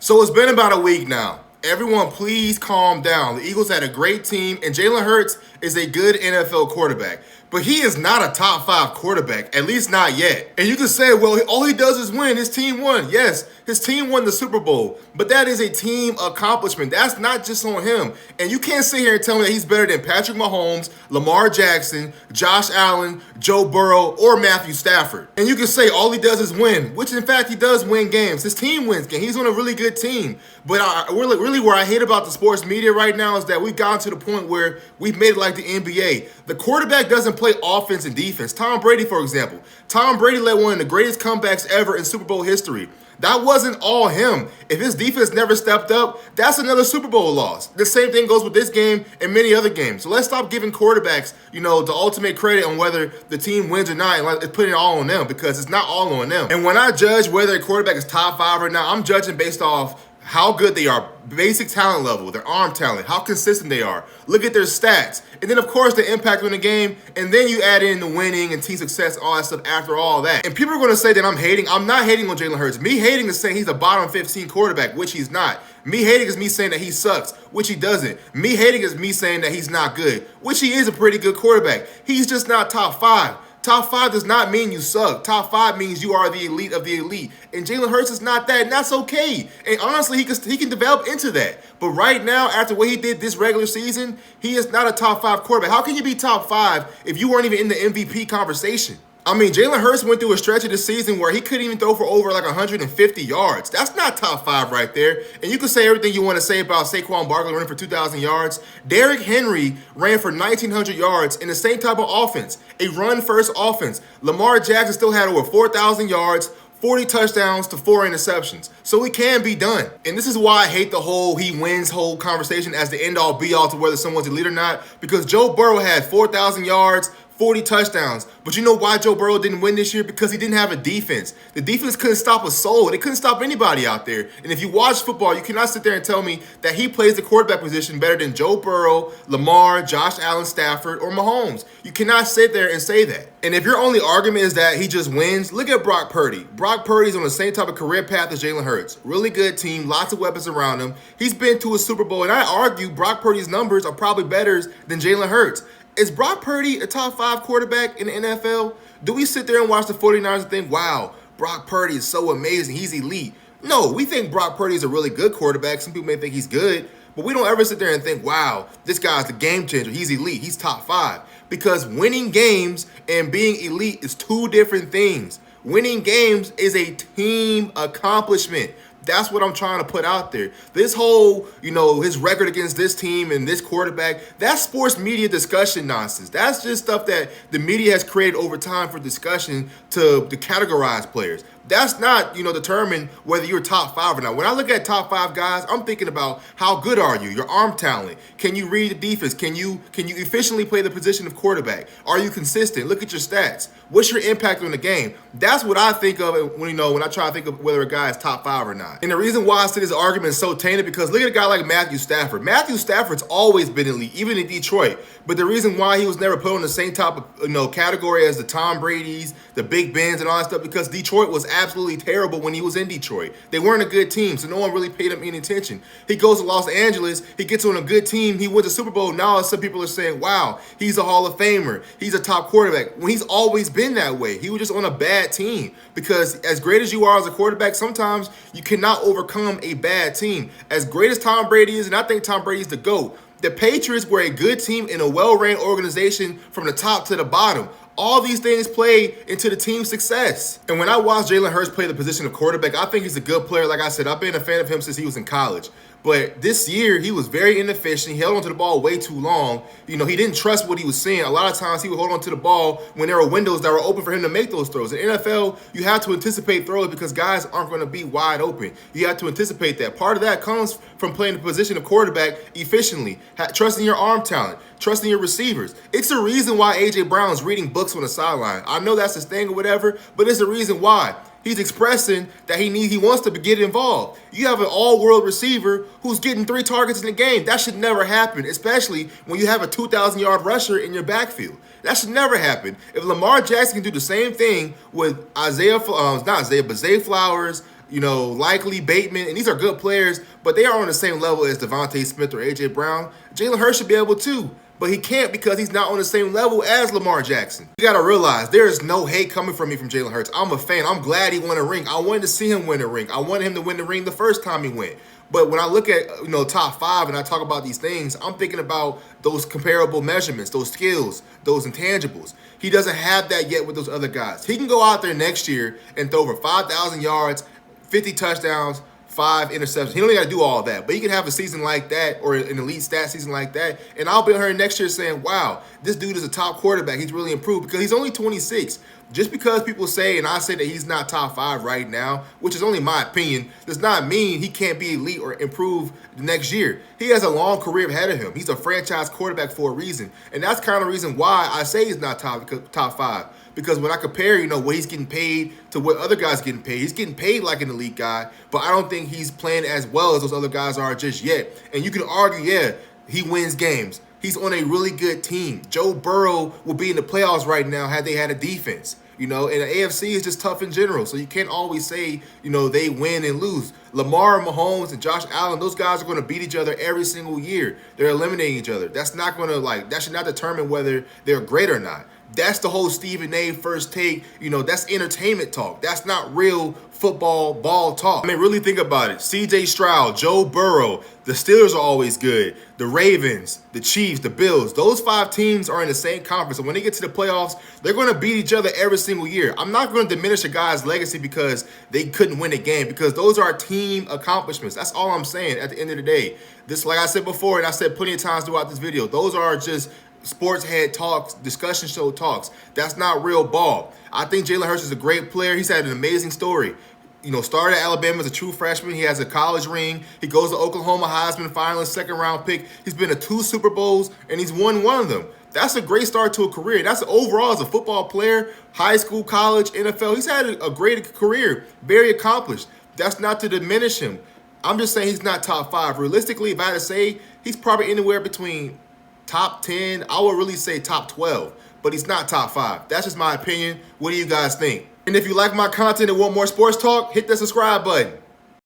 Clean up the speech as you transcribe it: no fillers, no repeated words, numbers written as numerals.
So it's been about a week now. Everyone, please calm down. The Eagles had a great team, and Jalen Hurts is a good NFL quarterback. But he is not a top 5 quarterback, at least not yet. And you can say, well, all he does is win. His team won. Yes, his team won the Super Bowl. But that is a team accomplishment. That's not just on him. And you can't sit here and tell me that he's better than Patrick Mahomes, Lamar Jackson, Josh Allen, Joe Burrow, or Matthew Stafford. And you can say all he does is win, which in fact he does win games. His team wins games. He's on a really good team. But really where I hate about the sports media right now is that we've gotten to the point where we've made it like the NBA. The quarterback doesn't play offense and defense. Tom Brady, for example. Tom Brady led one of the greatest comebacks ever in Super Bowl history. That wasn't all him. If his defense never stepped up, that's another Super Bowl loss. The same thing goes with this game and many other games. So let's stop giving quarterbacks, the ultimate credit on whether the team wins or not, and putting it all on them, because it's not all on them. And when I judge whether a quarterback is top 5 or not, I'm judging based off how good they are, basic talent level, their arm talent, how consistent they are. Look at their stats. And then, of course, the impact on the game. And then you add in the winning and team success, all that stuff after all that. And people are going to say that I'm hating. I'm not hating on Jalen Hurts. Me hating is saying he's a bottom 15 quarterback, which he's not. Me hating is me saying that he sucks, which he doesn't. Me hating is me saying that he's not good, which he is a pretty good quarterback. He's just not top 5. Top 5 does not mean you suck. Top 5 means you are the elite of the elite. And Jalen Hurts is not that, and that's okay. And honestly, he can develop into that. But right now, after what he did this regular season, he is not a top 5 quarterback. How can you be top 5 if you weren't even in the MVP conversation? I mean, Jalen Hurts went through a stretch of the season where he couldn't even throw for over like 150 yards. That's not top 5 right there. And you can say everything you want to say about Saquon Barkley running for 2,000 yards. Derrick Henry ran for 1,900 yards in the same type of offense, a run-first offense. Lamar Jackson still had over 4,000 yards, 40 touchdowns to 4 interceptions. So it can be done. And this is why I hate the whole he wins whole conversation as the end-all be-all to whether someone's elite or not. Because Joe Burrow had 4,000 yards, 40 touchdowns. But you know why Joe Burrow didn't win this year? Because he didn't have a defense. The defense couldn't stop a soul. They couldn't stop anybody out there. And if you watch football, you cannot sit there and tell me that he plays the quarterback position better than Joe Burrow, Lamar, Josh Allen, Stafford, or Mahomes. You cannot sit there and say that. And if your only argument is that he just wins, look at Brock Purdy. Brock Purdy's on the same type of career path as Jalen Hurts. Really good team, lots of weapons around him. He's been to a Super Bowl, and I argue Brock Purdy's numbers are probably better than Jalen Hurts. Is Brock Purdy a top 5 quarterback in the NFL? Do we sit there and watch the 49ers and think, wow, Brock Purdy is so amazing, he's elite? No, we think Brock Purdy is a really good quarterback. Some people may think he's good, but we don't ever sit there and think, wow, this guy's the game changer, he's elite, he's top 5. Because winning games and being elite is 2 different things. Winning games is a team accomplishment. That's what I'm trying to put out there. This whole, his record against this team and this quarterback, that's sports media discussion nonsense. That's just stuff that the media has created over time for discussion to categorize players. That's not, determine whether you're top 5 or not. When I look at top 5 guys, I'm thinking about how good are you? Your arm talent. Can you read the defense? Can you efficiently play the position of quarterback? Are you consistent? Look at your stats. What's your impact on the game? That's what I think of when I try to think of whether a guy is top 5 or not. And the reason why I say this argument is so tainted because look at a guy like Matthew Stafford. Matthew Stafford's always been elite, even in Detroit. But the reason why he was never put on the same type of category as the Tom Brady's, the Big Bens, and all that stuff because Detroit was absolutely terrible when he was in Detroit. They weren't a good team, so no one really paid him any attention. He goes to Los Angeles, he gets on a good team, he wins the Super Bowl. Now some people are saying, wow, he's a Hall of Famer, he's a top quarterback. When he's always been that way. He was just on a bad team because as great as you are as a quarterback, sometimes you cannot overcome a bad team. As great as Tom Brady is, and I think Tom Brady is the GOAT, the Patriots were a good team in a well-ran organization from the top to the bottom. All these things play into the team's success. And when I watch Jalen Hurts play the position of quarterback, I think he's a good player. Like I said, I've been a fan of him since he was in college. But this year, he was very inefficient. He held onto the ball way too long. He didn't trust what he was seeing. A lot of times, he would hold onto the ball when there were windows that were open for him to make those throws. In NFL, you have to anticipate throws because guys aren't going to be wide open. You have to anticipate that. Part of that comes from playing the position of quarterback efficiently, trusting your arm talent, trusting your receivers. It's the reason why A.J. Brown's reading books on the sideline. I know that's his thing or whatever, but it's the reason why. He's expressing that he wants to get involved. You have an all-world receiver who's getting 3 targets in the game. That should never happen, especially when you have a 2,000-yard rusher in your backfield. That should never happen. If Lamar Jackson can do the same thing with Zay Flowers, Likely Bateman, and these are good players, but they are on the same level as Devontae Smith or A.J. Brown. Jalen Hurts should be able to, but he can't because he's not on the same level as Lamar Jackson. You got to realize there is no hate coming from me from Jalen Hurts. I'm a fan. I'm glad he won a ring. I wanted to see him win a ring. I wanted him to win the ring the first time he went. But when I look at top 5 and I talk about these things, I'm thinking about those comparable measurements, those skills, those intangibles. He doesn't have that yet with those other guys. He can go out there next year and throw over 5,000 yards, 50 touchdowns, 5 interceptions. He don't got to do all of that, but he can have a season like that or an elite stat season like that, and I'll be on here next year saying, wow, this dude is a top quarterback. He's really improved because he's only 26. Just because people say, and I say that he's not top 5 right now, which is only my opinion, does not mean he can't be elite or improve the next year. He has a long career ahead of him. He's a franchise quarterback for a reason, and that's kind of the reason why I say he's not top 5. Because when I compare, what he's getting paid to what other guys getting paid, he's getting paid like an elite guy, but I don't think he's playing as well as those other guys are just yet. And you can argue, yeah, he wins games. He's on a really good team. Joe Burrow will be in the playoffs right now had they had a defense. And the AFC is just tough in general, so you can't always say, they win and lose. Lamar, Mahomes, and Josh Allen, those guys are going to beat each other every single year. They're eliminating each other. That's not going to, that should not determine whether they're great or not. That's the whole Stephen A. First Take. That's entertainment talk. That's not real football ball talk. I mean, really think about it. C.J. Stroud, Joe Burrow, the Steelers are always good. The Ravens, the Chiefs, the Bills, those 5 teams are in the same conference. And when they get to the playoffs, they're going to beat each other every single year. I'm not going to diminish a guy's legacy because they couldn't win a game, because those are team accomplishments. That's all I'm saying at the end of the day. This, like I said before, and I said plenty of times throughout this video, those are just sports head talks, discussion show talks. That's not real ball. I think Jalen Hurts is a great player. He's had an amazing story. Started at Alabama as a true freshman. He has a college ring. He goes to Oklahoma, Heisman finalist, 2nd round pick. He's been to 2 Super Bowls, and he's won 1 of them. That's a great start to a career. That's overall as a football player, high school, college, NFL. He's had a great career, very accomplished. That's not to diminish him. I'm just saying he's not top 5. Realistically, if I had to say, he's probably anywhere between top 10, I would really say top 12, but he's not top 5. That's just my opinion. What do you guys think? And if you like my content and want more sports talk, hit the subscribe button.